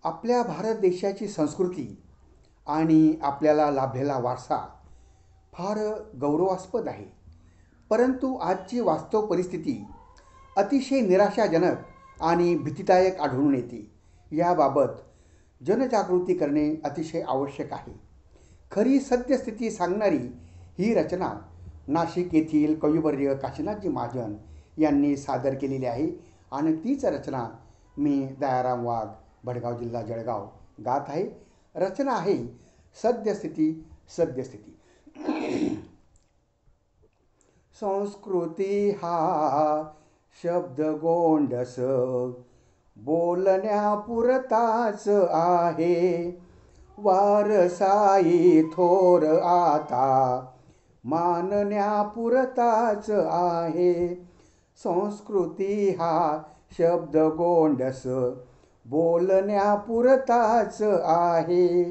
आपल्या भारत देशाची संस्कृती आणि आपल्याला लाभलेला वारसा फार गौरवास्पद आहे. परंतु आजची वास्तव परिस्थिती अतिशय निराशाजनक आणि भीतीदायक आढळून येते. याबाबत जनजागृती करणे अतिशय आवश्यक आहे. खरी सत्यस्थिती सांगणारी ही रचना नाशिक येथील कविवर्य काशीनाथजी महाजन यांनी सादर केलेली आहे आणि तीच रचना मी दयाराम वाघ, भडगाव जिल्हा जळगाव गात आहे. रचना आहे सद्यस्थिती सद्यस्थिती. संस्कृती हा शब्द गोंडस बोलण्यापुरताच आहे, वारसाई थोर आता मानण्यापुरताच आहे. संस्कृती हा शब्द गोंडस बोलण्यापुरताच आहे,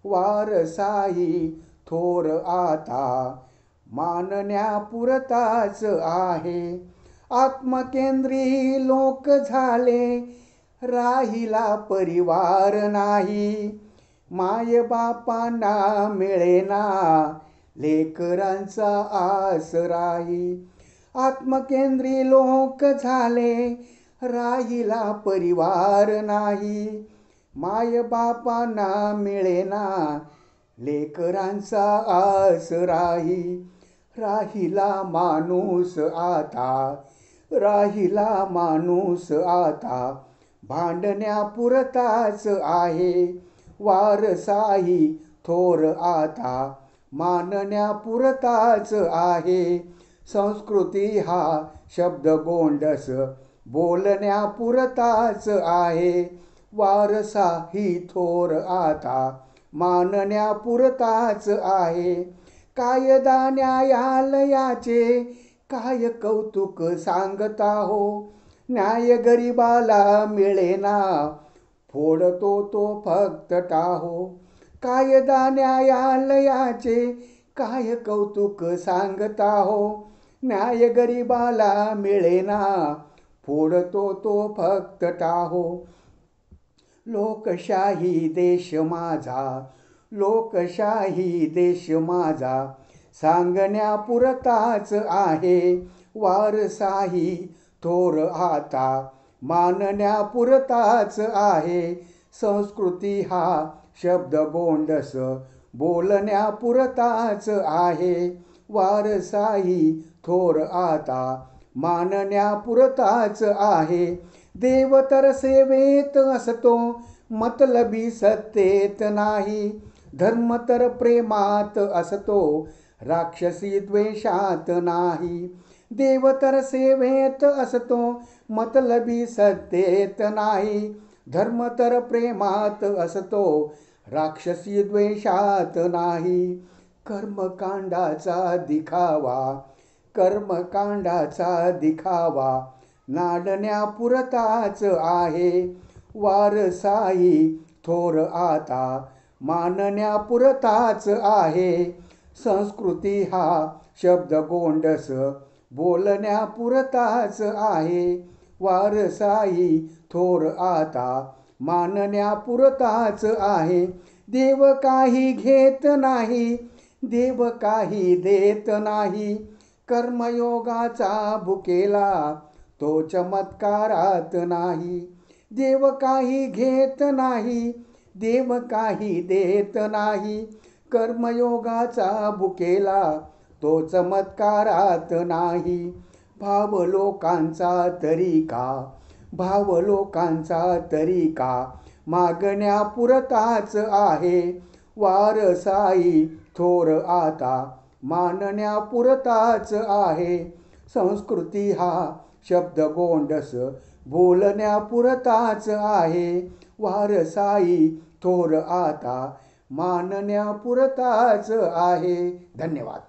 वारसाई थोर आता मानण्यापुरताच आहे. आत्मकेंद्री लोक झाले, राहिला परिवार नाही, मायबापांना मिळेना लेकरांचा आसराही. आत्मकेंद्री लोक झाले, राहिला परिवार नाही, मायबापांना मिळेना लेकरांचा आसराही. राहिला माणूस आता, राहिला माणूस आता भांडण्यापुरताच आहे, वारसाही थोर आता मानण्यापुरताच आहे. संस्कृती हा शब्द गोंडस बोलण्यापुरताच आहे, वारसाही थोर आता मानण्यापुरताच आहे. कायदा न्यायालयाचे काय कौतुक सांगता हो, न्याय गरिबाला मिळेना फोडतो तो फक्त टाहो. कायदा न्यायालयाचे काय कौतुक सांगता हो, न्याय गरिबाला मिळेना फोडतो तो फक्त टाहो. लोकशाही देश माझा, लोकशाही देश माझा सांगण्यापुरताच आहे, वारसाही थोर आता मानण्यापुरताच आहे. संस्कृती हा शब्द गोंडस बोलण्यापुरताच आहे, वारसाही थोर आता मानण्यापुरताच आहे. देव तर सेवेत असतो, मतलबी सत्तेत नाही, धर्म तर प्रेमात असतो, राक्षसी द्वेषात नाही. देव तर सेवेत असतो, मतलबी सत्तेत नाही, धर्म तर प्रेमात असतो, राक्षसी द्वेषात नाही. कर्मकांडाचा दिखावा, कर्मकांडाचा दिखावा नाडण्यापुरताच आहे, वारसाही थोर आता मानण्यापुरताच आहे. संस्कृती हा शब्द गोंडस बोलण्यापुरताच आहे, वारसाही थोर आता मानण्यापुरताच आहे. देव काही घेत नाही, देव काही देत नाही, कर्मयोगाचा भुकेला तो चमत्कारात नाही. देव काही घेत नाही, देव काही देत नाही, कर्मयोगाचा भुकेला तो चमत्कारात नाही. भाव लोकांचा तरीका, भाव लोकांचा तरीका मागण्यापुरताच आहे, वारसाई थोर आता मानण्यापुरताच आहे. संस्कृती हा शब्द गोंडस बोलण्यापुरताच आहे, वारसाई थोर आता मानण्यापुरताच आहे. धन्यवाद.